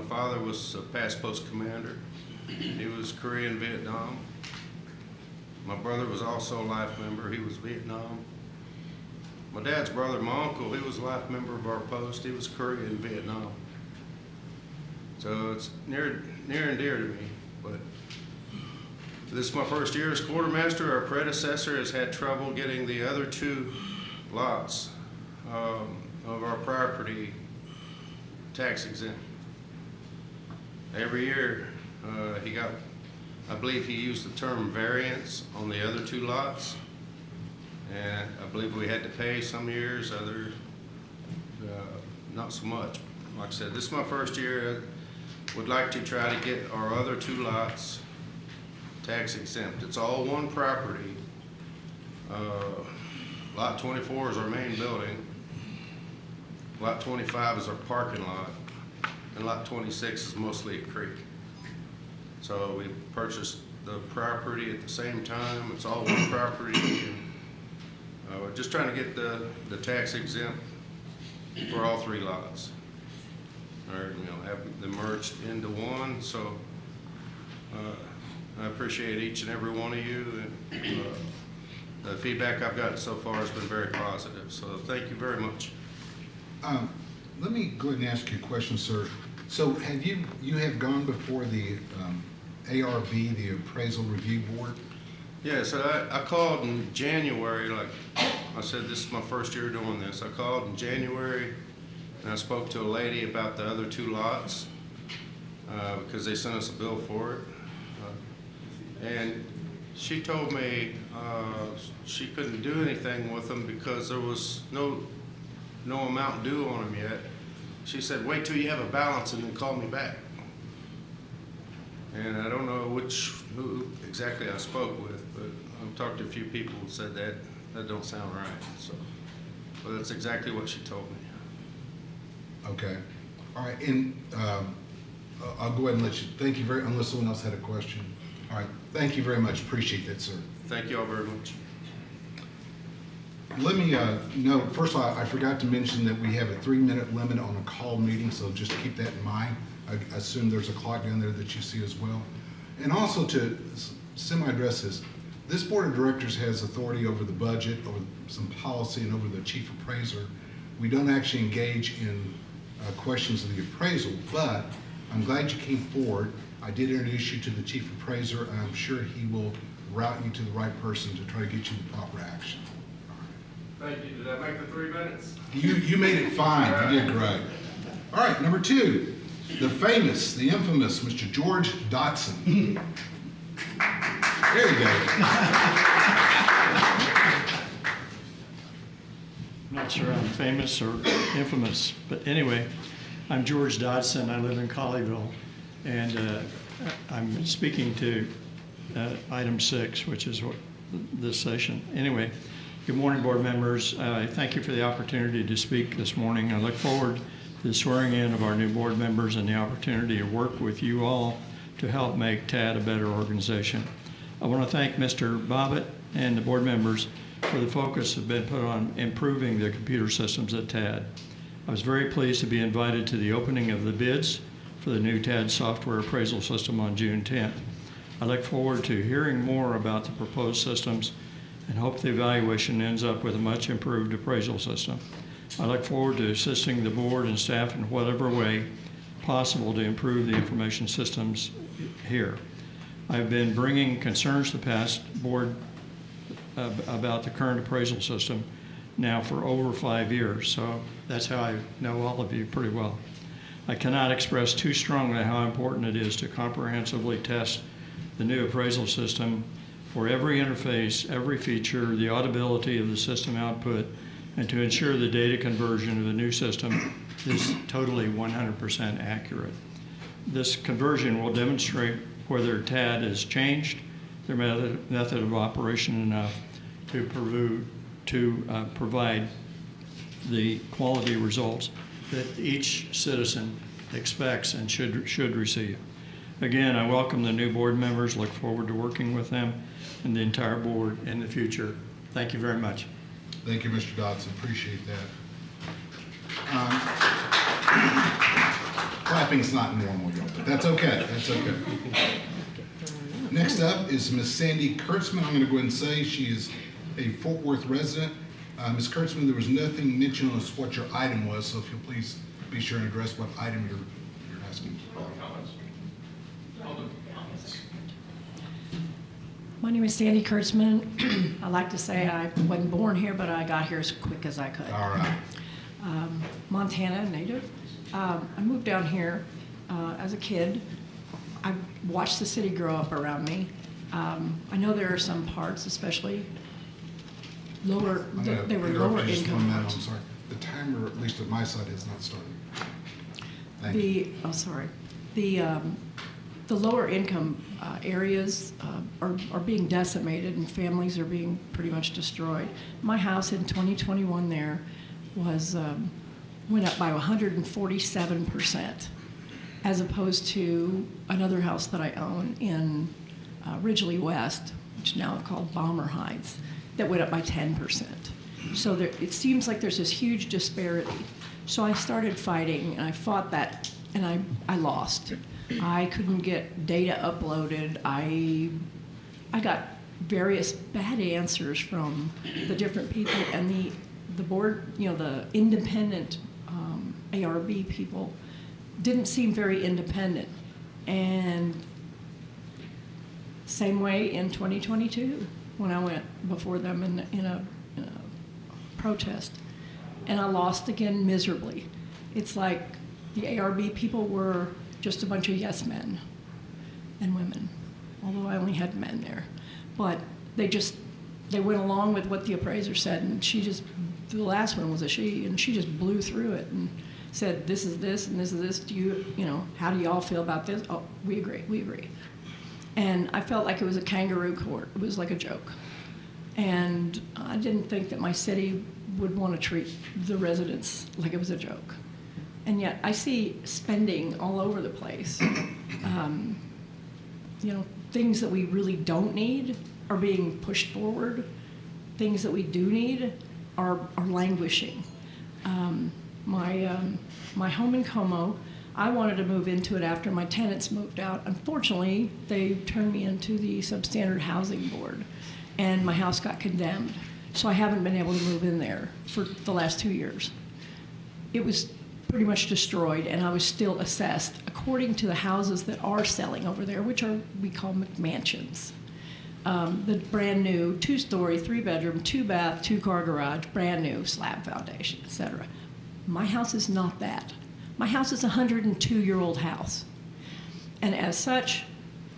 father was a past post commander. He was Korean Vietnam. My brother was also a life member. He was Vietnam. My dad's brother, my uncle, he was a life member of our post. He was Korean Vietnam. So it's near and dear to me. But this is my first year as quartermaster. Our predecessor has had trouble getting the other 2 lots of our property tax exempt. Every year he got, I believe he used the term variance on the other 2 lots. And I believe we had to pay some years, others not so much. Like I said, this is my first year. I would like to try to get our other 2 lots tax exempt. It's all one property. Lot 24 is our main building. Lot 25 is our parking lot. And lot 26 is mostly a creek. So we purchased the property at the same time. It's all one property. And, we're just trying to get the tax exempt for all 3 lots. Or, have them merged into one. So I appreciate each and every one of you. And the feedback I've gotten so far has been very positive. So thank you very much. Let me go ahead and ask you a question, sir. So have you have gone before the ARB, the Appraisal Review Board? Yeah, so I called in January, like I said, this is my first year doing this. I called in January and I spoke to a lady about the other 2 lots because they sent us a bill for it. And she told me she couldn't do anything with them because there was no amount due on them yet. She said, wait till you have a balance and then call me back. And I don't know who exactly I spoke with, but I've talked to a few people who said that don't sound right. So, but that's exactly what she told me. Okay. All right. And I'll go ahead and let you, thank you very, unless someone else had a question. All right. Thank you very much. Appreciate that, sir. Thank you all very much. Let me note, first of all, I forgot to mention that we have a 3-minute limit on a call meeting, so just keep that in mind. I assume there's a clock down there that you see as well. And also to semi-address this board of directors has authority over the budget, over some policy, and over the chief appraiser. We don't actually engage in questions of the appraisal, but I'm glad you came forward. I did introduce you to the chief appraiser, and I'm sure he will route you to the right person to try to get you the proper action. Thank you. Did I make the 3 minutes? You made it fine. You did great. All right, number 2, the famous, the infamous Mr. George Dotson. There you go. I'm not sure I'm famous or infamous, but anyway, I'm George Dodson. I live in Colleyville, and I'm speaking to item 6, which is what this session. Anyway, good morning, board members. Thank you for the opportunity to speak this morning. I look forward to the swearing in of our new board members and the opportunity to work with you all to help make TAD a better organization. I want to thank Mr. Bobbitt and the board members for the focus have been put on improving the computer systems at TAD. I was very pleased to be invited to the opening of the bids for the new TAD software appraisal system on June 10th. I look forward to hearing more about the proposed systems and hope the evaluation ends up with a much improved appraisal system. I look forward to assisting the board and staff in whatever way possible to improve the information systems here. I've been bringing concerns to past board about the current appraisal system now for over 5 years, so that's how I know all of you pretty well. I cannot express too strongly how important it is to comprehensively test the new appraisal system for every interface, every feature, the audibility of the system output, and to ensure the data conversion of the new system is totally 100% accurate. This conversion will demonstrate whether TAD has changed their method of operation enough to provide the quality results that each citizen expects and should receive. Again, I welcome the new board members, look forward to working with them and the entire board in the future. Thank you very much. Thank you, Mr. Dodson. Appreciate that. clapping's not normal, y'all, but that's okay, that's okay. Next up is Miss Sandy Kurtzman. I'm gonna go ahead and say she is a Fort Worth resident. Ms. Kurtzman, there was nothing mentioned on what your item was, so if you'll please be sure and address what item you're asking. My name is Sandy Kurtzman. I like to say I wasn't born here, but I got here as quick as I could. All right. Montana native. I moved down here as a kid. I watched the city grow up around me. I know there are some parts, especially lower, I'm gonna they were interrupt lower you just one income minute, parts. I'm sorry. The timer, at least at my side, has not started. Thank you. The lower income areas are being decimated and families are being pretty much destroyed. My house in 2021 there was went up by 147%, as opposed to another house that I own in Ridgely West, which is now called Balmer Heights, that went up by 10%. So it seems like there's this huge disparity. So I started fighting, and I fought that, and I lost. I couldn't get data uploaded. I got various bad answers from the different people, and the board, the independent ARB people didn't seem very independent. And same way in 2022 when I went before them in a protest, and I lost again miserably. It's like the ARB people were just a bunch of yes men and women, although I only had men there. But they went along with what the appraiser said, and the last one was a she, and she just blew through it and said, this is this and this is this. How do y'all feel about this? Oh, we agree. And I felt like it was a kangaroo court. It was like a joke. And I didn't think that my city would want to treat the residents like it was a joke. And yet I see spending all over the place. Things that we really don't need are being pushed forward. Things that we do need are languishing. My home in Como, I wanted to move into it after my tenants moved out. Unfortunately, they turned me into the substandard housing board, and my house got condemned. So I haven't been able to move in there for the last 2 years. It was pretty much destroyed, and I was still assessed according to the houses that are selling over there, which we call McMansions. The brand new 2-story, 3-bedroom, 2-bath, 2-car garage, brand new slab foundation, etc. My house is not that. My house is a 102-year-old house. And as such,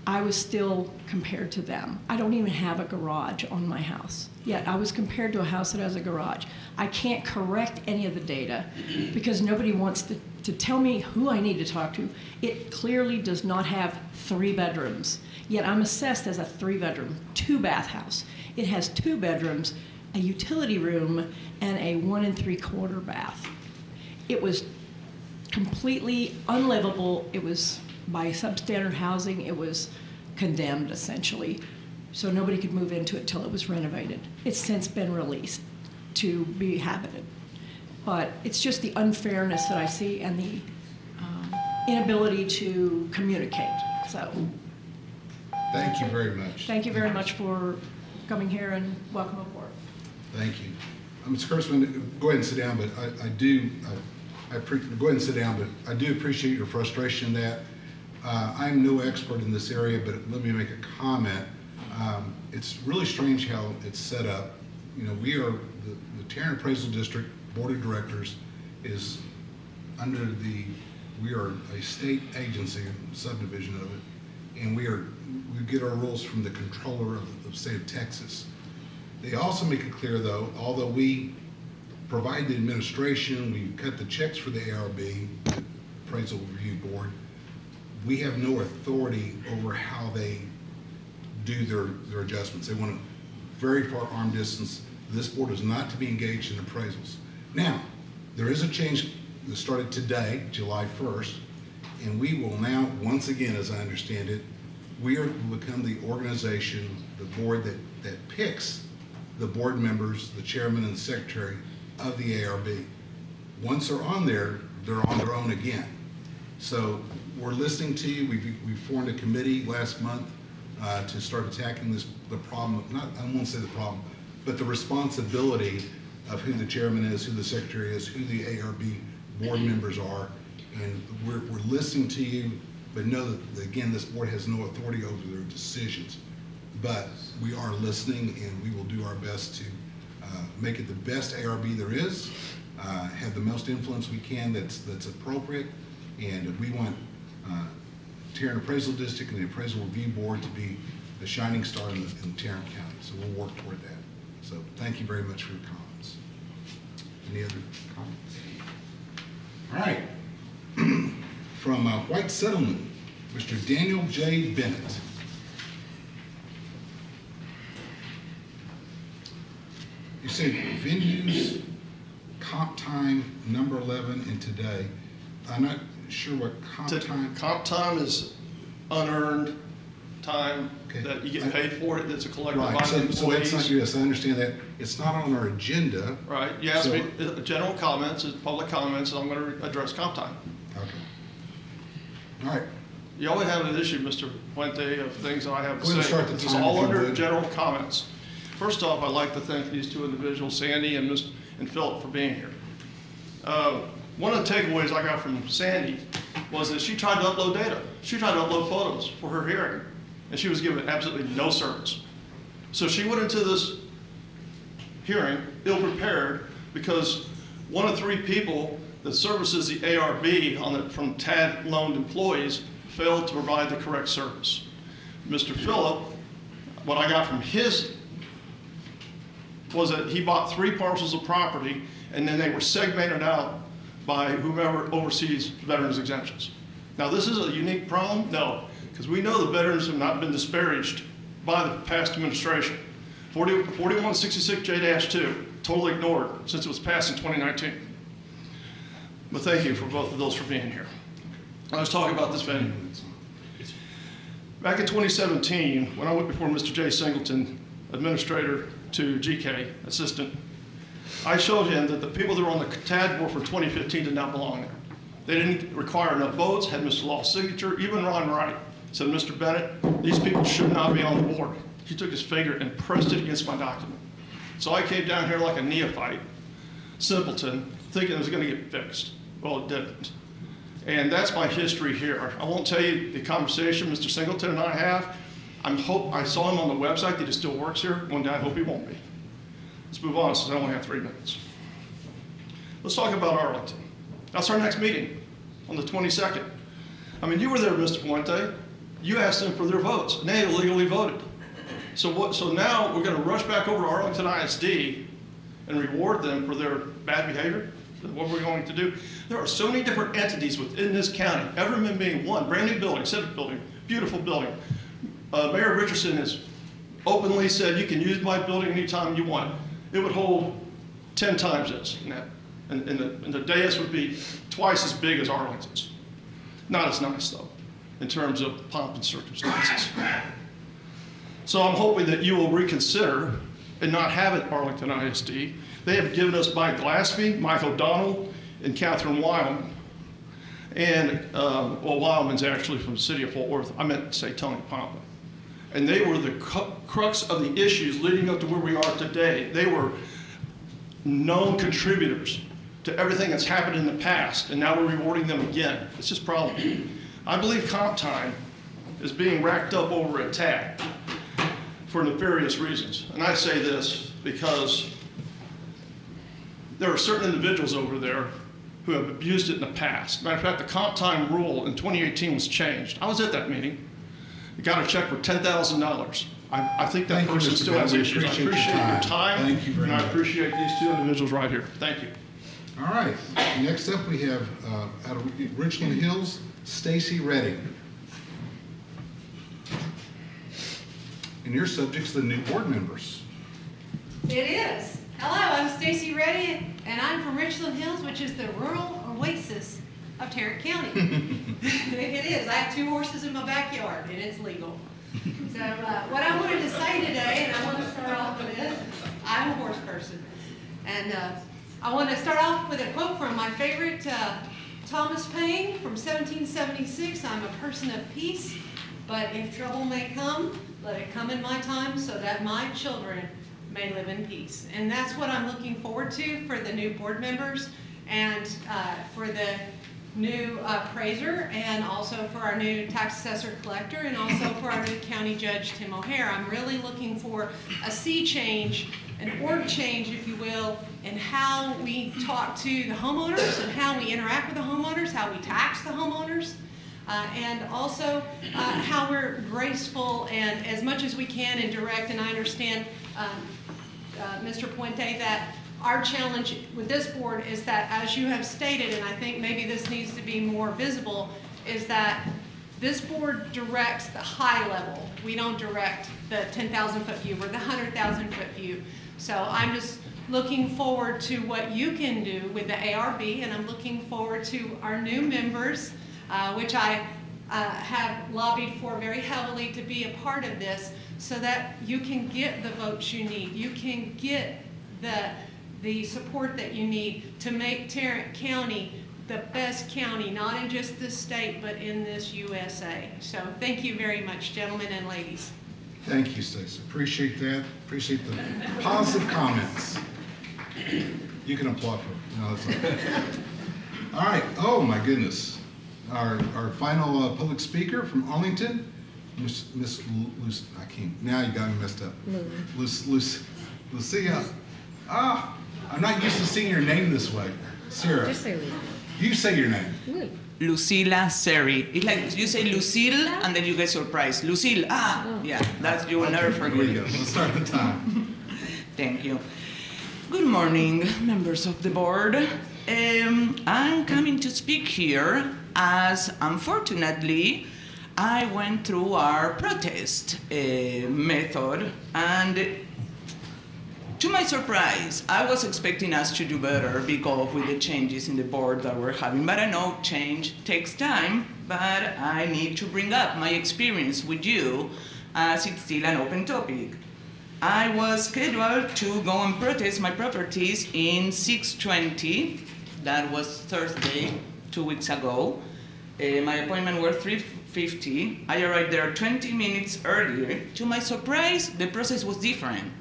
I was still compared to them. I don't even have a garage on my house. Yet I was compared to a house that has a garage. I can't correct any of the data because nobody wants to tell me who I need to talk to. It clearly does not have 3 bedrooms. Yet I'm assessed as a 3-bedroom, 2-bath house. It has 2 bedrooms, a utility room, and a 1 3/4 bath. It was completely unlivable. It was by substandard housing. It was condemned essentially, so nobody could move into it till it was renovated. It's since been released to be habited, but it's just the unfairness that I see and the inability to communicate. So Thank you very much. thank you very much for coming here, and welcome aboard. Thank you. Ms. Kurtzman, go ahead and sit down, but go ahead and sit down, but I do appreciate your frustration in that. I'm no expert in this area, but let me make a comment. It's really strange how it's set up. We are, the Tarrant Appraisal District Board of Directors is we are a state agency, subdivision of it, and we get our rules from the controller of the state of Texas. They also make it clear, though, although we provide the administration, we cut the checks for the ARB, Appraisal Review Board, we have no authority over how they do their adjustments. They want a very far arm distance. This board is not to be engaged in appraisals. Now, there is a change that started today, July 1st, and we will now, once again, as I understand it, we are to become the organization, the board that picks the board members, the chairman and the secretary of the ARB. Once they're on there, they're on their own again. So we're listening to you. We formed a committee last month to start attacking the problem, I won't say the problem, but the responsibility of who the chairman is, who the secretary is, who the ARB board members are. And we're listening to you, but know that, again, this board has no authority over their decisions. But we are listening, and we will do our best to make it the best ARB there is, have the most influence we can that's appropriate, and we want Tarrant Appraisal District and the Appraisal Review Board to be the shining star in Tarrant County. So we'll work toward that. So thank you very much for your comments. Any other comments? All right. From White Settlement, Mr. Daniel J. Bennett. You said venues, comp time, number 11, and today. I'm not sure what comp time. Comp time is unearned time Okay. that you get paid for it, that's a collective Right, bargaining so that's not, employees. yes, I understand that. It's not on our agenda. Right, you asked me, So- general comments, public comments, and I'm gonna address comp time. Okay. All right. You always have an issue, Mr. Puente, of things that I have to Go ahead and say. start the It's time, all if you under would. general comments. First off, I'd like to thank these two individuals, Sandy and Philip, for being here. One of the takeaways I got from Sandy was that she tried to upload data. She tried to upload photos for her hearing, and she was given absolutely no service. So she went into this hearing ill-prepared because one of 3 people that services the ARB from TAD loaned employees failed to provide the correct service. Mr. Phillip, what I got from his was that he bought 3 parcels of property, and then they were segmented out by whomever oversees veterans exemptions. Now, this is a unique problem? No, because we know the veterans have not been disparaged by the past administration. 4166J-2, totally ignored since it was passed in 2019. But thank you for both of those for being here. I was talking about this venue. Back in 2017, when I went before Mr. Jay Singleton, administrator to GK, assistant, I showed him that the people that were on the TAD board for 2015 did not belong there. They didn't require enough votes, had Mr. Law's signature. Even Ron Wright said, Mr. Bennett, these people should not be on the board. He took his finger and pressed it against my document. So I came down here like a neophyte, simpleton, thinking it was going to get fixed. Well, it didn't. And that's my history here. I won't tell you the conversation Mr. Singleton and I have. I saw him on the website that he still works here. One day I hope he won't be. Let's move on since I only have 3 minutes. Let's talk about Arlington. That's our next meeting on the 22nd. I mean, you were there, Mr. Puente. You asked them for their votes, and they illegally voted. So now we're going to rush back over to Arlington ISD and reward them for their bad behavior? Is that what we're going to do? There are so many different entities within this county, Everman being one, brand new building, civic building, beautiful building. Mayor Richardson has openly said you can use my building anytime you want. It would hold 10 times this, and the dais would be twice as big as Arlington's. Not as nice, though, in terms of pomp and circumstances. So I'm hoping that you will reconsider and not have it Arlington ISD. They have given us Mike Glaspie, Mike O'Donnell, and Catherine Wyman. And, Wyman's actually from the city of Fort Worth. I meant to say Tony Pompa. And they were the crux of the issues leading up to where we are today. They were known contributors to everything that's happened in the past, and now we're rewarding them again. It's just a problem. I believe comp time is being racked up over at TAD for nefarious reasons. And I say this because there are certain individuals over there who have abused it in the past. Matter of fact, the comp time rule in 2018 was changed. I was at that meeting. You got a check for $10,000. I think that Thank you, person Mr. still has Bennett. We issues. I appreciate your appreciate your time. time. Thank you very and I much. appreciate these 2 individuals right here. Thank you. All right. Next up, we have out of Richland Hills, Stacy Redding. And your subject's the new board members. It is. Hello, I'm Stacy Reddy, and I'm from Richland Hills, which is the rural oasis of Tarrant County. It is. I have 2 horses in my backyard, and it's legal. So what I wanted to say today, and I want to start off with this, I'm a horse person. And I want to start off with a quote from my favorite Thomas Paine from 1776. I'm a person of peace, but if trouble may come, let it come in my time so that my children may live in peace. And that's what I'm looking forward to for the new board members and for the new appraiser, and also for our new tax assessor collector, and also for our new county judge, Tim O'Hare. I'm really looking for a sea change, an org change, if you will, in how we talk to the homeowners and how we interact with the homeowners, how we tax the homeowners, and also how we're graceful and as much as we can and direct. And I understand, Mr. Puente, that our challenge with this board is that, as you have stated, and I think maybe this needs to be more visible, is that this board directs the high level. We don't direct the 10,000 foot view or the 100,000 foot view. So I'm just looking forward to what you can do with the ARB, and I'm looking forward to our new members, which I have lobbied for very heavily to be a part of this, so that you can get the votes you need. You can get the support that you need to make Tarrant County the best county, not in just this state, but in this USA. So thank you very much, gentlemen and ladies. Thank you, Stacey. Appreciate that. Appreciate the positive comments. You can applaud for it. No, that's all right. Oh, my goodness. Our final public speaker from Arlington, Miss Lucy. I can't. Now you got me messed up. Lucia. I'm not used to seeing your name this way. Sarah. Just say Lou. You say your name. Lou. Lucila Seri. It's like you say Lucille and then you get surprised. Lucille, yeah, that's, you will never forget. Here we go. Let's start the time. Thank you. Good morning, members of the board. I'm coming to speak here as, unfortunately, I went through our protest method, and to my surprise, I was expecting us to do better because with the changes in the board that we're having, but I know change takes time, but I need to bring up my experience with you as it's still an open topic. I was scheduled to go and protest my properties in 6:20. That was Thursday, 2 weeks ago. My appointment was 3:50. I arrived there 20 minutes earlier. To my surprise, the process was different.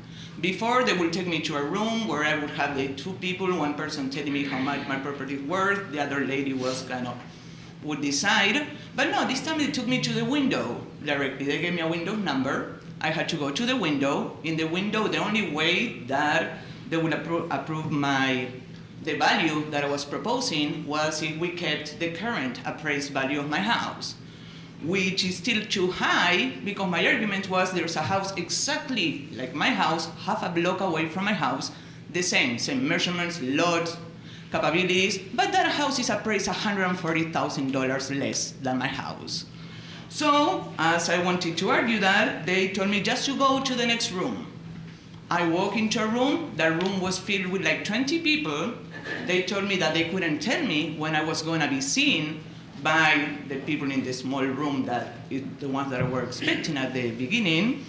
Before, they would take me to a room where I would have the two people, one person telling me how much my property is worth, the other lady would decide. But no, this time they took me to the window directly. They gave me a window number. I had to go to the window. In the window, the only way that they would approve the value that I was proposing was if we kept the current appraised value of my house, which is still too high because my argument was there's a house exactly like my house, half a block away from my house, the same measurements, lot, capabilities, but that house is appraised $140,000 less than my house. So, as I wanted to argue that, they told me just to go to the next room. I walk into a room, that room was filled with like 20 people. They told me that they couldn't tell me when I was going to be seen by the people in the small room, that is the ones that I were expecting at the beginning.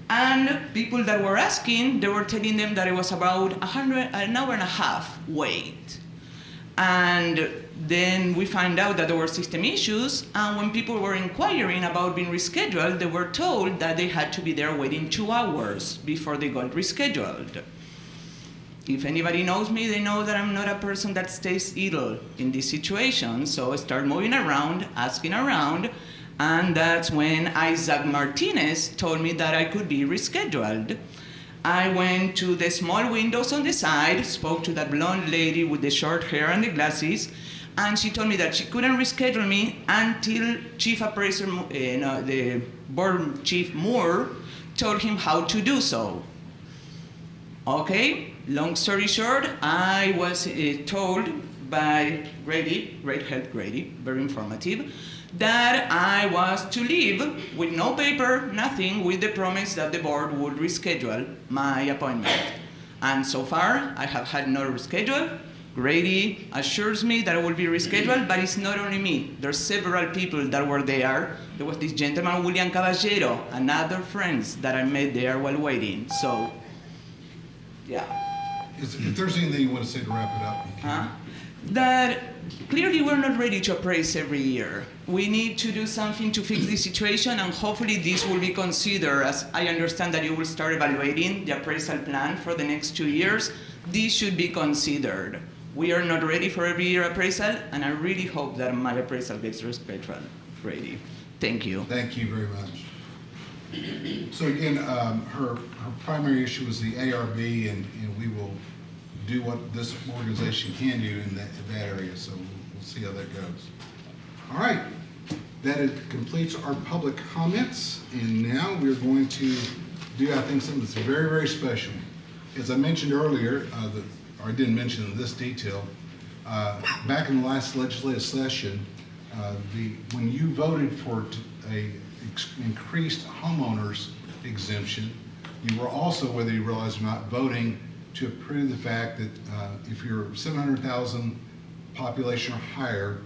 And people that were asking, they were telling them that it was about an hour and a half wait. And then we find out that there were system issues, and when people were inquiring about being rescheduled, they were told that they had to be there waiting 2 hours before they got rescheduled. If anybody knows me, they know that I'm not a person that stays idle in this situation, so I start moving around, asking around, and that's when Isaac Martinez told me that I could be rescheduled. I went to the small windows on the side, spoke to that blonde lady with the short hair and the glasses, and she told me that she couldn't reschedule me until Chief Appraiser, the board chief Moore, told him how to do so. Okay, long story short, I was told by Grady, Great Health Grady, very informative, that I was to leave with no paper, nothing, with the promise that the board would reschedule my appointment. And so far, I have had no reschedule. Grady assures me that I will be rescheduled, but it's not only me. There's several people that were there. There was this gentleman, William Caballero, and other friends that I met there while waiting. So, yeah. If there's anything you want to say to wrap it up, you can. That clearly we're not ready to appraise every year. We need to do something to fix this situation, and hopefully this will be considered, as I understand that you will start evaluating the appraisal plan for the next 2 years. This should be considered. We are not ready for every year appraisal, and I really hope that my appraisal gets ready. Thank you. Thank you very much. So again, her primary issue was the ARB, and we will do what this organization can do in that area, so we'll see how that goes. All right, that completes our public comments, and now we're going to do, I think, something that's very, very special. As I mentioned earlier, or I didn't mention in this detail, back in the last legislative session, when you voted for a increased homeowners exemption, you were also, whether you realize or not, voting to approve the fact that if you're 700,000 population or higher,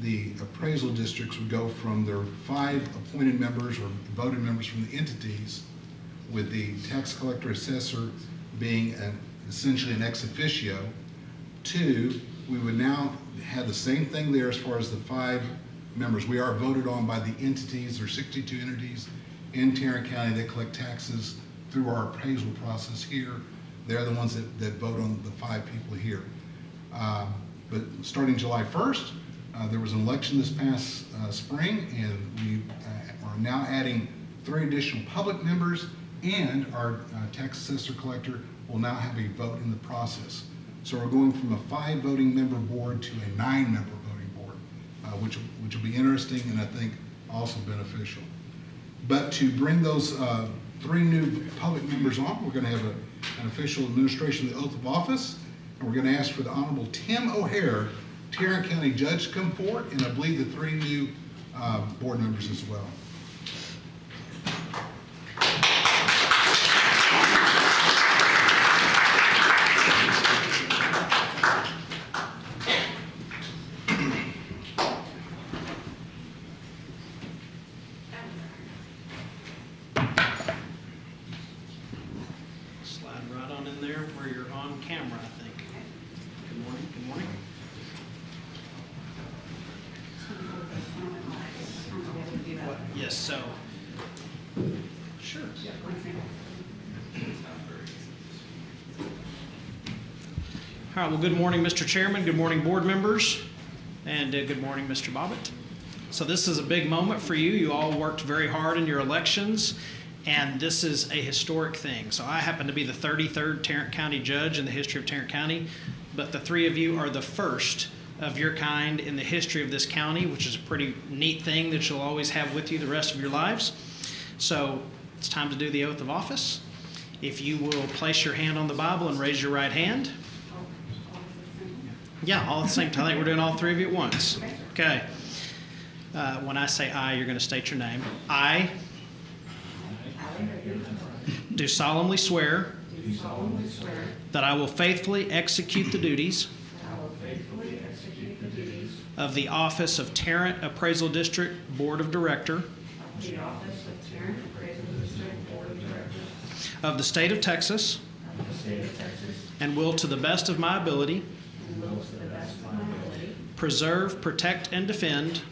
the appraisal districts would go from their 5 appointed members or voted members from the entities, with the tax collector assessor being essentially an ex officio, to we would now have the same thing there as far as the 5 members. We are voted on by the entities. There are 62 entities in Tarrant County that collect taxes through our appraisal process here. They're the ones that vote on the 5 people here. But starting July 1st, there was an election this past spring, and we are now adding 3 additional public members, and our tax assessor collector will now have a vote in the process. So we're going from a 5 voting member board to a 9 member voting board, which will be interesting and I think also beneficial. But to bring those 3 new public members on, we're going to have an official administration of the oath of office, and we're going to ask for the Honorable Tim O'Hare, Tarrant County Judge, to come forward, and I believe the 3 new board members as well. Slide right on in there where you're on camera, I think. Good morning, good morning. Yes, so. Sure. All right, well, good morning, Mr. Chairman, good morning, board members, and good morning, Mr. Bobbitt. So this is a big moment for you. You all worked very hard in your elections, and this is a historic thing. So I happen to be the 33rd Tarrant County judge in the history of Tarrant County, but the 3 of you are the first of your kind in the history of this county, which is a pretty neat thing that you'll always have with you the rest of your lives. So it's time to do the oath of office. If you will place your hand on the Bible and raise your right hand. Yeah, all at the same time. I think we're doing all 3 of you at once. Okay. When I say I, you're going to state your name. I do solemnly swear that I will faithfully execute the duties of the office of Tarrant Appraisal District Board of Director of the state of Texas, and will to the best of my ability preserve, protect, and defend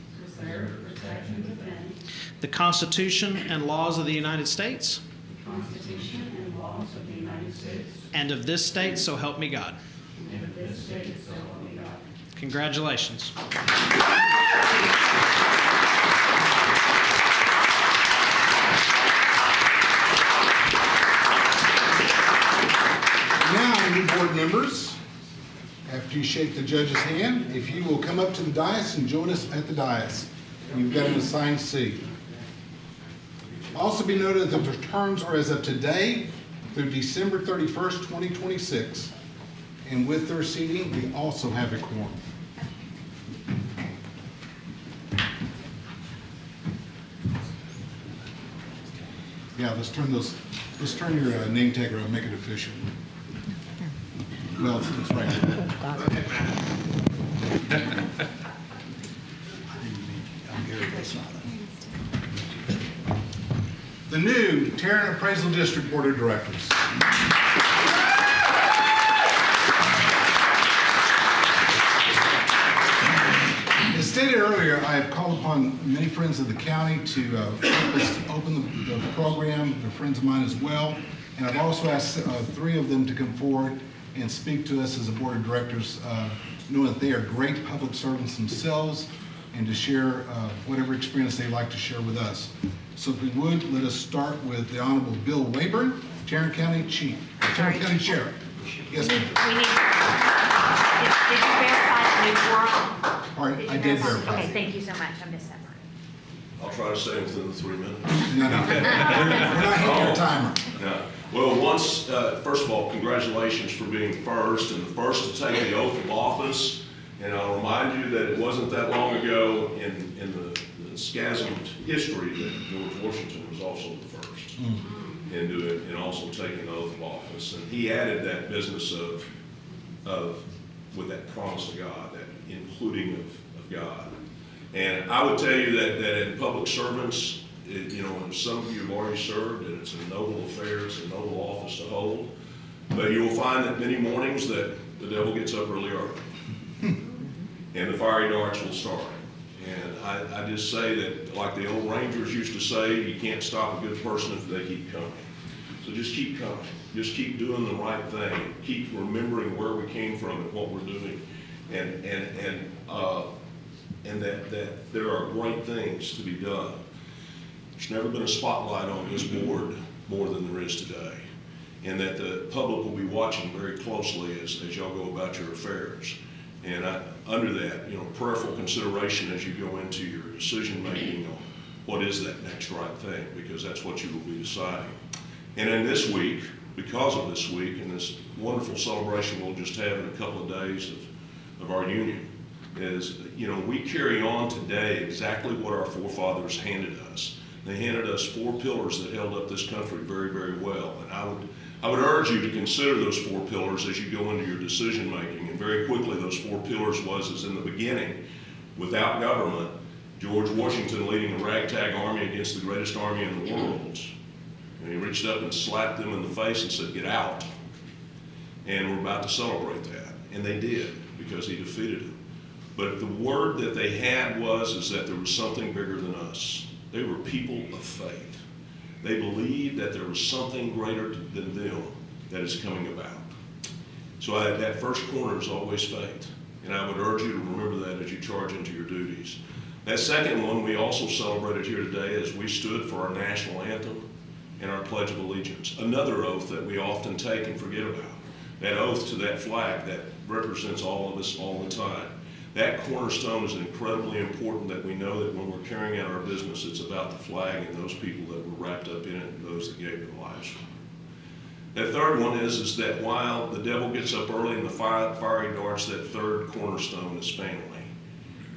the Constitution and laws of the United States and of this state, so help me God. Congratulations. Now, new board members, after you shake the judge's hand, if you will come up to the dais and join us at the dais. You've got an assigned seat. Also be noted that the terms are as of today through December 31st, 2026. And with their seating, we also have a quorum. Yeah, let's turn your name tag around and make it official. Well, it's right here. The new Tarrant Appraisal District Board of Directors. stated earlier, I have called upon many friends of the county to help us open the program. They're friends of mine as well. And I've also asked 3 of them to come forward and speak to us as a board of directors, knowing that they are great public servants themselves, and to share whatever experience they like to share with us. So if we would, let us start with the Honorable Bill Wayburn, Tarrant County Chief, Tarrant County Sheriff. Yes, ma'am. Did you verify that we quorum? Pardon? I did verify. Okay, thank you so much. I missed that part. I'll try to stay within the 3 minutes. No, we're not hitting your timer. Yeah. Well, first of all, congratulations for being first and the first to take the oath of office. And I'll remind you that it wasn't that long ago in the schismed history that George Washington was also the first in doing, and also taking the oath of office. And he added that business of with that promise of God, that including of God. And I would tell you that in public servants, and some of you have already served, and it's a noble affair, it's a noble office to hold. But you will find that many mornings that the devil gets up really early, and the fiery darts will start. And I just say that, like the old Rangers used to say, you can't stop a good person if they keep coming. So just keep coming. Just keep doing the right thing. Keep remembering where we came from and what we're doing, and that there are great things to be done. There's never been a spotlight on this board more than there is today, and that the public will be watching very closely as y'all go about your affairs. And under that, prayerful consideration as you go into your decision making on what is that next right thing, because that's what you will be deciding. And in this week, because of this week and this wonderful celebration we'll just have in a couple of days of our union, is, we carry on today exactly what our forefathers handed us. They handed us 4 pillars that held up this country very, very well. And I would urge you to consider those 4 pillars as you go into your decision making. And very quickly, those 4 pillars was in the beginning, without government, George Washington leading a ragtag army against the greatest army in the world. And he reached up and slapped them in the face and said, "Get out." And we're about to celebrate that. And they did, because he defeated them. But the word that they had is that there was something bigger than us. They were people of faith. They believed that there was something greater than them that is coming about. So that first corner is always faith. And I would urge you to remember that as you charge into your duties. That second one we also celebrated here today as we stood for our national anthem and our Pledge of Allegiance. Another oath that we often take and forget about. That oath to that flag that represents all of us all the time. That cornerstone is incredibly important, that we know that when we're carrying out our business, it's about the flag and those people that were wrapped up in it and those that gave their lives for it. That third one is that while the devil gets up early in the fiery darts, that third cornerstone is family.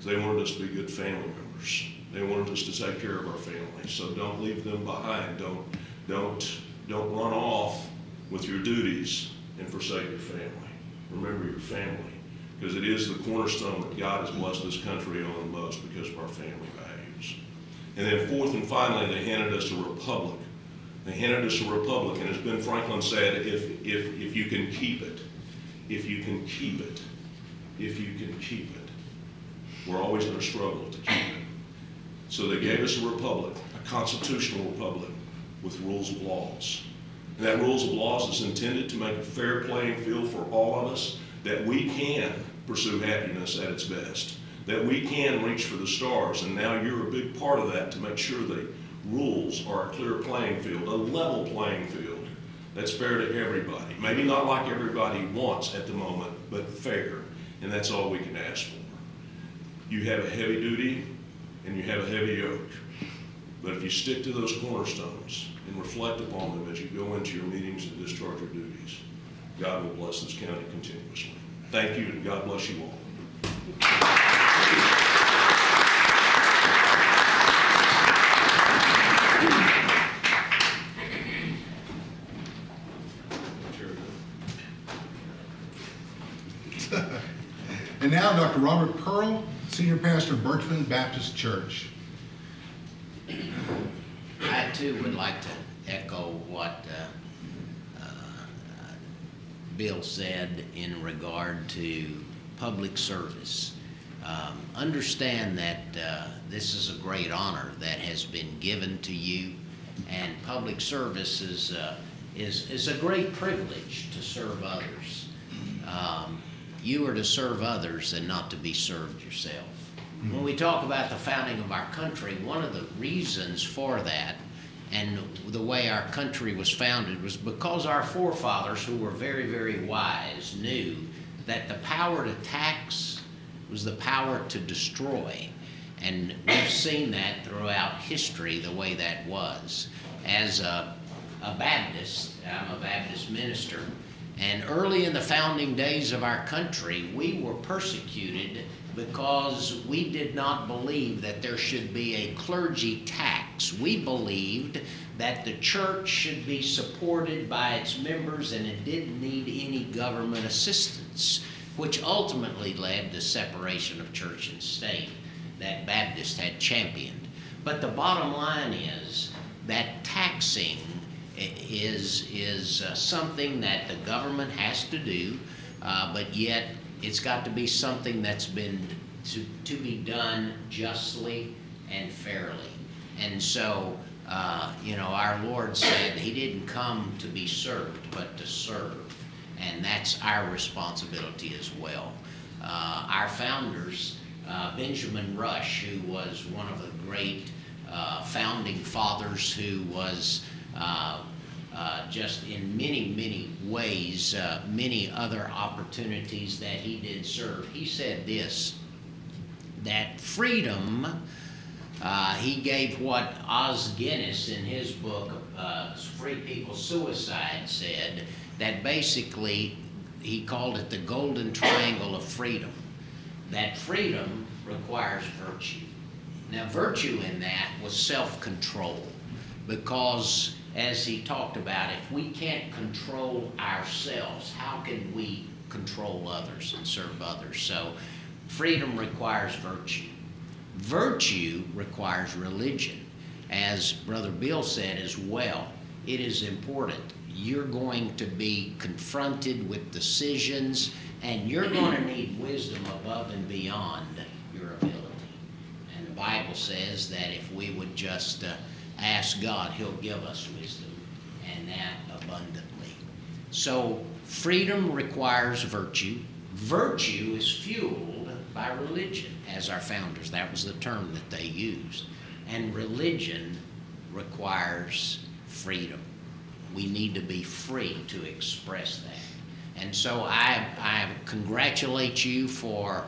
They wanted us to be good family members. They wanted us to take care of our family. So don't leave them behind. Don't run off with your duties and forsake your family. Remember your family, because it is the cornerstone that God has blessed this country on the most because of our family values. And then fourth and finally, they handed us a republic. They handed us a republic, and as Ben Franklin said, if you can keep it, if you can keep it, if you can keep it, we're always going to struggle to keep it. So they gave us a republic, a constitutional republic with rules of laws. And that rules of laws is intended to make a fair playing field for all of us, that we can pursue happiness at its best, that we can reach for the stars. And now you're a big part of that to make sure the rules are a clear playing field, a level playing field that's fair to everybody. Maybe not like everybody wants at the moment, but fair. And that's all we can ask for. You have a heavy duty and you have a heavy yoke. But if you stick to those cornerstones and reflect upon them as you go into your meetings and discharge your duties, God will bless this county continuously. Thank you, and God bless you all. And now, Dr. Robert Pearl, Senior Pastor, Birchman Baptist Church. I too would like to echo what Bill said in regard to public service. understand that this is a great honor that has been given to you, and public service is a great privilege to serve others. You are to serve others and not to be served yourself. When we talk about the founding of our country, one of the reasons for that and the way our country was founded was because our forefathers, who were very, very wise, knew that the power to tax was the power to destroy. And we've seen that throughout history, the way that was. As a Baptist, I'm a Baptist minister, and early in the founding days of our country, we were persecuted because we did not believe that there should be a clergy tax. We believed that the church should be supported by its members and it didn't need any government assistance, which ultimately led to separation of church and state that Baptists had championed. But the bottom line is that taxing is something that the government has to do, but yet it's got to be something that's been to be done justly and fairly. And so, our Lord said he didn't come to be served, but to serve. And that's our responsibility as well. Our founders, Benjamin Rush, who was one of the great founding fathers, who was just in many, many ways, many other opportunities that he did serve. He said this, that freedom, he gave what Os Guinness in his book, Free People's Suicide, said, that basically he called it the golden triangle of freedom. That freedom requires virtue. Now, virtue in that was self-control, because as he talked about, if we can't control ourselves, how can we control others and serve others? So freedom requires virtue. Virtue requires religion. As Brother Bill said as well, it is important. You're going to be confronted with decisions, and you're going to need wisdom above and beyond your ability. And the Bible says that if we would just ask God, he'll give us wisdom, and that abundantly. So freedom requires virtue. Virtue is fueled by religion, as our founders, that was the term that they used. And religion requires freedom. We need to be free to express that. And so I congratulate you for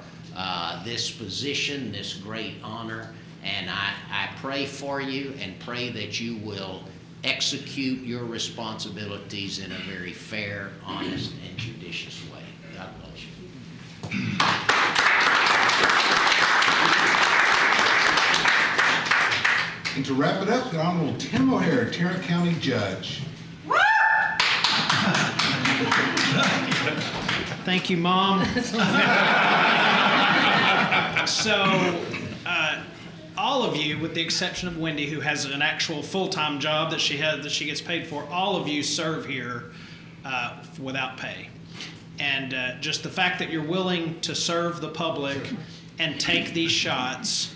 this position, this great honor. And I pray for you and pray that you will execute your responsibilities in a very fair, honest, and judicious way. God bless you. And to wrap it up, the Honorable Tim O'Hare, Tarrant County Judge. Thank you, Mom. So, all of you, with the exception of Wendy, who has an actual full-time job that she gets paid for, all of you serve here without pay. And just the fact that you're willing to serve the public and take these shots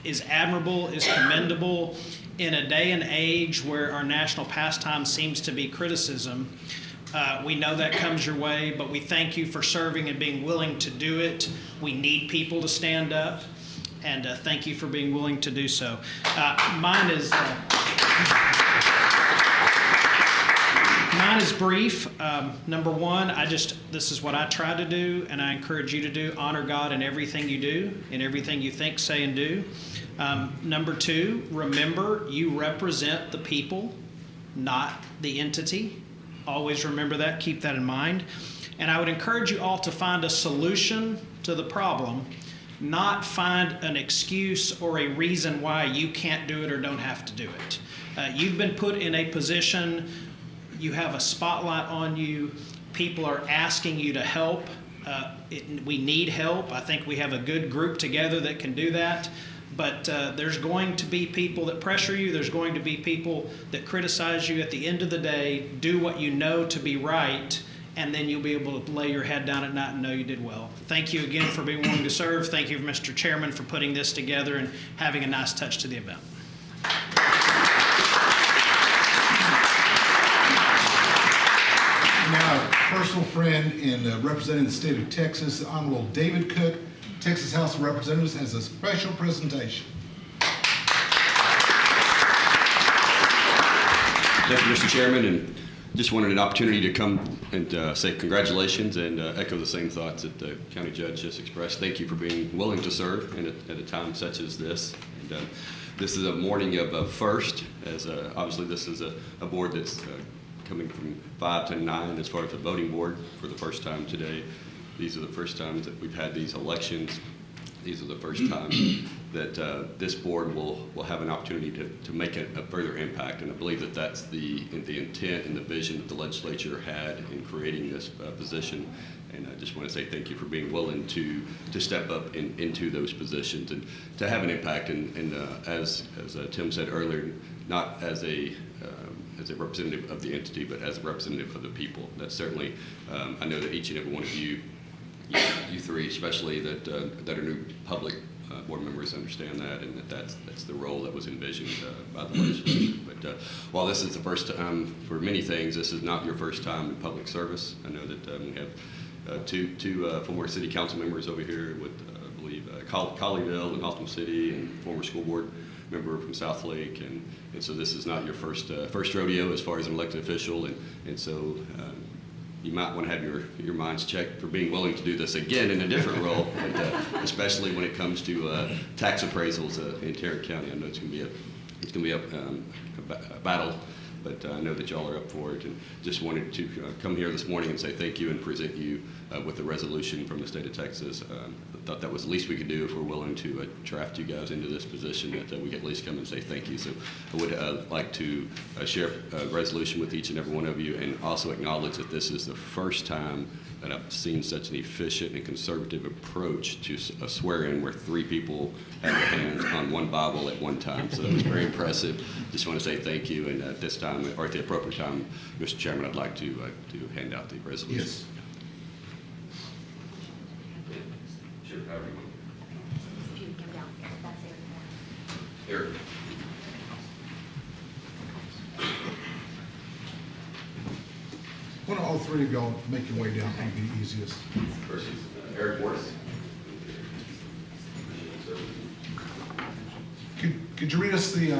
is admirable, is commendable. In a day and age where our national pastime seems to be criticism, we know that comes your way, but we thank you for serving and being willing to do it. We need people to stand up, and thank you for being willing to do so. Mine is brief. Number one, this is what I try to do, and I encourage you to do. Honor God in everything you do, in everything you think, say, and do. Number two, remember you represent the people, not the entity. Always remember that. Keep that in mind. And I would encourage you all to find a solution to the problem, not find an excuse or a reason why you can't do it or don't have to do it. You've been put in a position, you have a spotlight on you, people are asking you to help. We need help. I think we have a good group together that can do that. But there's going to be people that pressure you. There's going to be people that criticize you. At the end of the day, do what you know to be right and then you'll be able to lay your head down at night and know you did well. Thank you again for being willing to serve. Thank you, Mr. Chairman, for putting this together and having a nice touch to the event. Now, a personal friend and representing the state of Texas, the Honorable David Cook, Texas House of Representatives, has a special presentation. Thank you, Mr. Chairman, and just wanted an opportunity to come and say congratulations and echo the same thoughts that the county judge just expressed. Thank you for being willing to serve at a time such as this. And this is a morning of first, as obviously this is a board that's coming from 5 to 9 as far as the voting board for the first time today. These are the first times that we've had these elections. These are the first times that this board will have an opportunity to make a further impact. And I believe that that's the intent and the vision that the legislature had in creating this position. And I just want to say thank you for being willing to step up into those positions and to have an impact. And as Tim said earlier, not as a representative of the entity, but as a representative of the people. That's certainly, I know that each and every one of you three especially, that are new public board members understand that, and that's the role that was envisioned by the legislature. But while this is the first time for many things, this is not your first time in public service. I know that we have two former city council members over here with, I believe, Colleyville and Haltom City, and former school board member from South Lake, and so this is not your first rodeo as far as an elected official, and so you might want to have your minds checked for being willing to do this again in a different role, but, especially when it comes to tax appraisals in Tarrant County. I know it's going to be a battle, but I know that y'all are up for it, and just wanted to come here this morning and say thank you and present you with the resolution from the state of Texas. I thought that was the least we could do if we're willing to draft you guys into this position, that we could at least come and say thank you. So I would like to share a resolution with each and every one of you, and also acknowledge that this is the first time that I've seen such an efficient and conservative approach to a swearing where 3 people have their hands on one Bible at one time. So that was very impressive. Just want to say thank you, and at this time, or at the appropriate time, Mr. Chairman, I'd like to hand out the resolution. Yes. Sure, however you want. If you can come down here, that's it. Eric. Why don't all 3 of y'all make your way down? It'll be the easiest. First is Eric Morris. Could you read us the?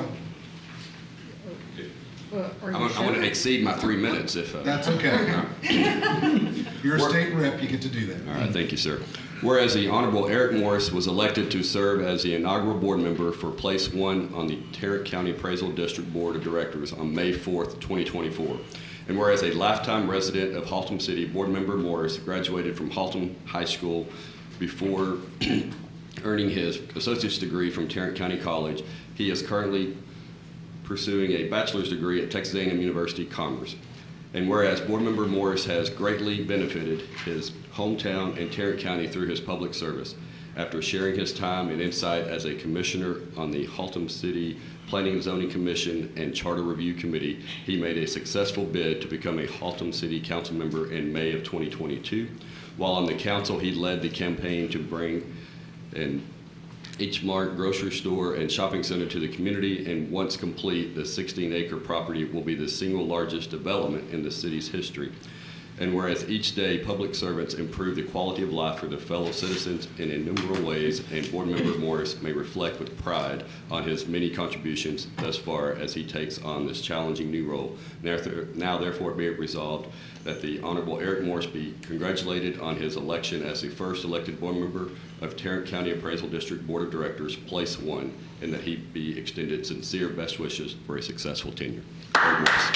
I'm going to exceed my 3 minutes if. That's okay. You're a state rep. You get to do that. All right, thank you, sir. Whereas the Honorable Eric Morris was elected to serve as the inaugural board member for Place 1 on the Tarrant County Appraisal District Board of Directors on May 4th, 2024. And whereas a lifetime resident of Haltom City, Board Member Morris graduated from Haltom High School before earning his associate's degree from Tarrant County College, he is currently pursuing a bachelor's degree at Texas A&M University Commerce. And whereas Board Member Morris has greatly benefited his hometown and Tarrant County through his public service, after sharing his time and insight as a commissioner on the Haltom City Planning and Zoning Commission and Charter Review Committee, he made a successful bid to become a Haltom City Council member in May of 2022. While on the council, he led the campaign to bring an H Mart grocery store and shopping center to the community, and once complete, the 16-acre property will be the single largest development in the city's history. And whereas each day public servants improve the quality of life for their fellow citizens in innumerable ways, and Board Member Morris may reflect with pride on his many contributions thus far as he takes on this challenging new role. Now therefore be it resolved that the Honorable Eric Morris be congratulated on his election as the first elected board member of Tarrant County Appraisal District Board of Directors, Place 1, and that he be extended sincere best wishes for a successful tenure. Eric Morris.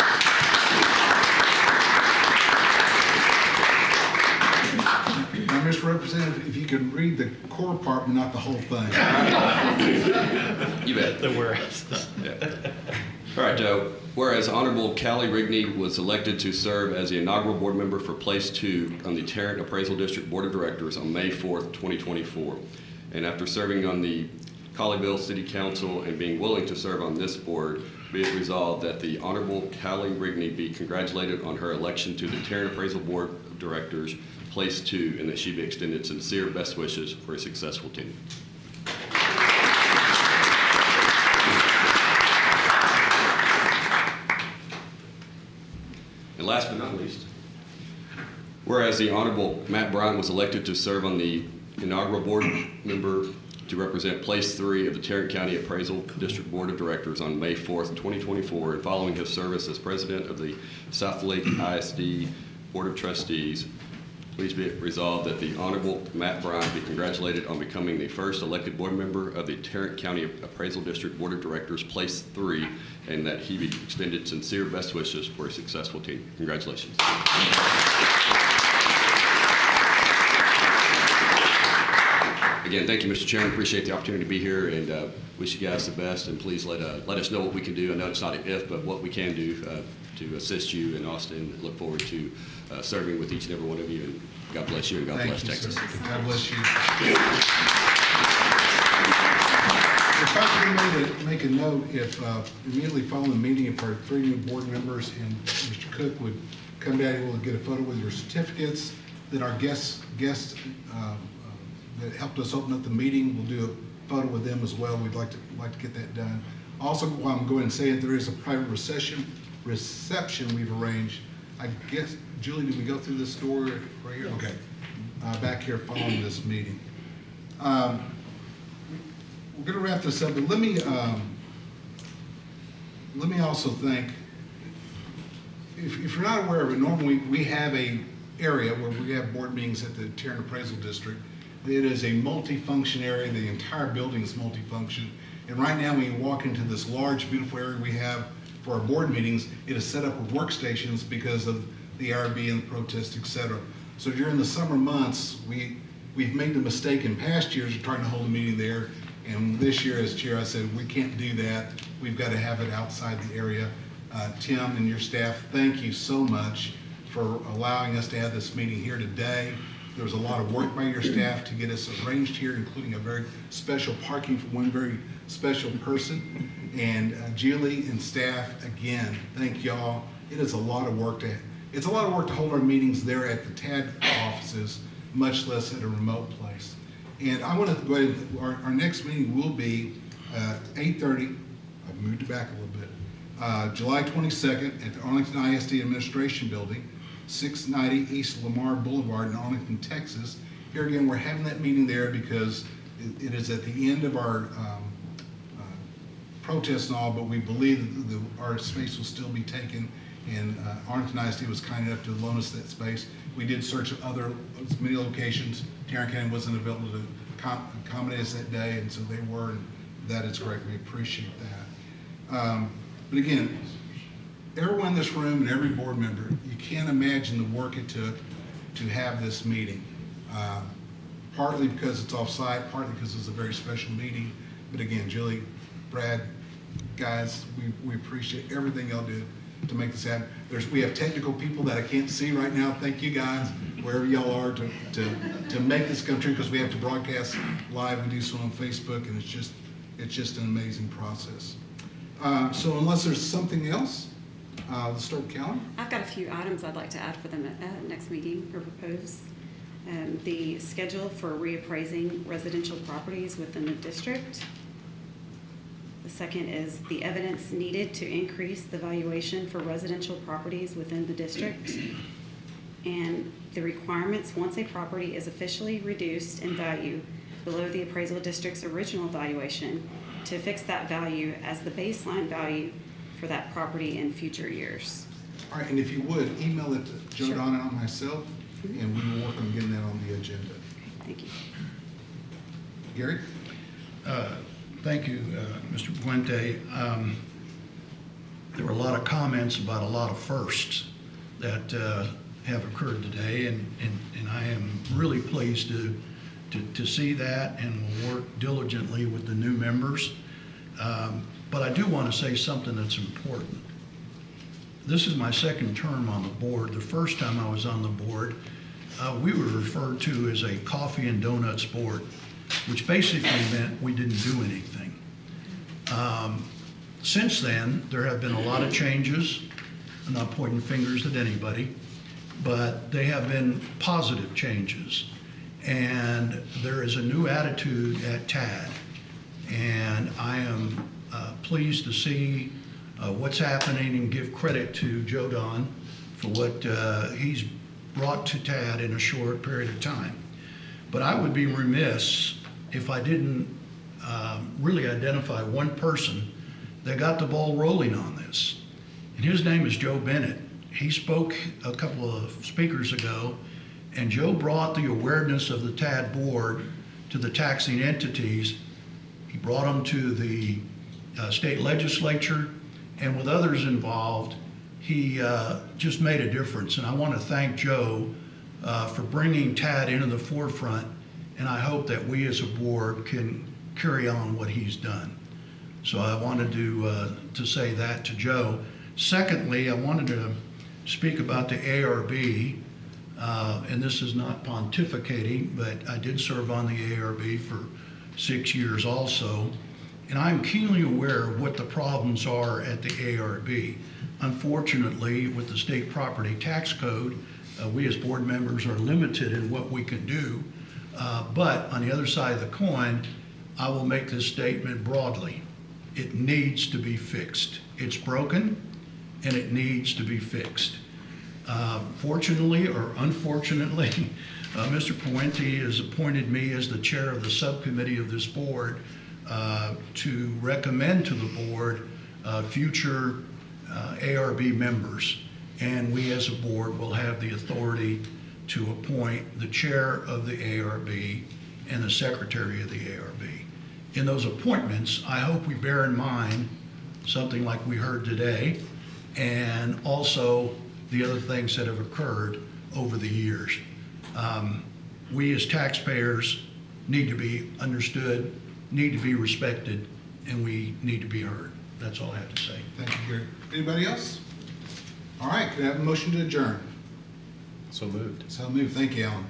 Now, Mr. Representative, if you could read the core part, but not the whole thing. You bet. The whereas. Yeah. All right, whereas Honorable Callie Rigney was elected to serve as the inaugural board member for Place 2 on the Tarrant Appraisal District Board of Directors on May 4th, 2024. And after serving on the Colleyville City Council and being willing to serve on this board, be it resolved that the Honorable Callie Rigney be congratulated on her election to the Tarrant Appraisal Board of Directors, Place 2, and that she be extended sincere best wishes for a successful tenure. And last but not least, whereas the Honorable Matt Bryant was elected to serve on the inaugural board member to represent Place 3 of the Tarrant County Appraisal District Board of Directors on May 4th, 2024, and following his service as president of the South Lake ISD Board of Trustees, please be it resolved that the Honorable Matt Bryant be congratulated on becoming the first elected board member of the Tarrant County Appraisal District Board of Directors, Place 3, and that he be extended sincere best wishes for a successful tenure. Congratulations. Again, thank you, Mr. Chairman. Appreciate the opportunity to be here, and wish you guys the best. And please let us know what we can do. I know it's not an if, but what we can do to assist you in Austin. Look forward to serving with each and every one of you. And God bless you, and God bless Texas. Sir. God bless you. If I could make a note, if immediately following the meeting, if our 3 new board members and Mr. Cook would come down, we'll get a photo with your certificates. Then our guests that helped us open up the meeting, we'll do a photo with them as well. We'd like to get that done. Also, while I'm going to say it, there is a private reception we've arranged. I guess, Julie, did we go through this door right here? Okay. Back here following this meeting. We're going to wrap this up, but let me also thank, if you're not aware of it, normally we have a area where we have board meetings at the Tarrant Appraisal District. It is a multi-function area. The entire building is multi-function. And right now, when you walk into this large, beautiful area we have for our board meetings, it is set up with workstations because of the ARB and the protest, et cetera. So during the summer months, we've made the mistake in past years of trying to hold a meeting there. And this year, as chair, I said, we can't do that. We've got to have it outside the area. Tim and your staff, thank you so much for allowing us to have this meeting here today. There was a lot of work by your staff to get us arranged here, including a very special parking for one very special person. And Julie and staff, again, thank y'all. It is a lot of work to hold our meetings there at the TAD offices, much less at a remote place. And I want to go ahead, our next meeting will be 8:30. I've moved it back a little bit. July 22nd at the Arlington ISD Administration Building, 690 East Lamar Boulevard in Arlington, Texas. Here again, we're having that meeting there because it is at the end of our protest and all, but we believe that our space will still be taken, and Arlington ISD was kind enough to loan us that space. We did search many locations. Tarrant County wasn't available to accommodate us that day, and so they were, and that is great. We appreciate that. But again, everyone in this room and every board member, you can't imagine the work it took to have this meeting. Partly because it's off-site, partly because it's a very special meeting. But again, Julie, Brad, guys, we appreciate everything y'all did to make this happen. We have technical people that I can't see right now. Thank you guys, wherever y'all are, to make this come true, because we have to broadcast live. We do so on Facebook, and it's just an amazing process. So unless there's something else, let's start with Callie. I've got a few items I'd like to add for the next meeting or propose. The schedule for reappraising residential properties within the district. The second is the evidence needed to increase the valuation for residential properties within the district. And the requirements once a property is officially reduced in value below the appraisal district's original valuation to fix that value as the baseline value for that property in future years. All right, and if you would, email it to Joe Donna and myself, and we will work on getting that on the agenda. Thank you. Gary? Thank you, Mr. Puente. There were a lot of comments about a lot of firsts that have occurred today, and I am really pleased to see that, and will work diligently with the new members. But I do want to say something that's important. This is my second term on the board. The first time I was on the board, we were referred to as a coffee and donuts board. which basically meant we didn't do anything. Since then, there have been a lot of changes. I'm not pointing fingers at anybody, but they have been positive changes. And there is a new attitude at TAD. And I am pleased to see what's happening and give credit to Joe Don for what he's brought to TAD in a short period of time. But I would be remiss if I didn't really identify one person that got the ball rolling on this. And his name is Joe Bennett. He spoke a couple of speakers ago, and Joe brought the awareness of the TAD board to the taxing entities. He brought them to the state legislature, and with others involved, he just made a difference. And I want to thank Joe for bringing TAD into the forefront, and I hope that we as a board can carry on what he's done. So I wanted to say that to Joe. Secondly, I wanted to speak about the ARB, and this is not pontificating, but I did serve on the ARB for 6 years also, and I'm keenly aware of what the problems are at the ARB. Unfortunately, with the state property tax code, we as board members are limited in what we can do, but on the other side of the coin, I will make this statement broadly. It needs to be fixed. It's broken, and it needs to be fixed. Fortunately or unfortunately, Mr. Puente has appointed me as the chair of the subcommittee of this board to recommend to the board future ARB members. And we as a board will have the authority to appoint the chair of the ARB and the secretary of the ARB. In those appointments, I hope we bear in mind something like we heard today, and also the other things that have occurred over the years. We as taxpayers need to be understood, need to be respected, and we need to be heard. That's all I have to say. Thank you, Gary. Anybody else? All right, can I have a motion to adjourn? So moved. So moved. Thank you, Alan.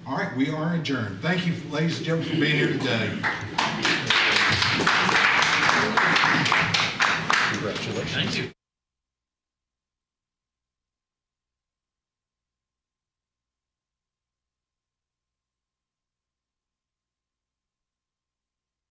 All right, we are adjourned. Thank you, ladies and gentlemen, for being here today.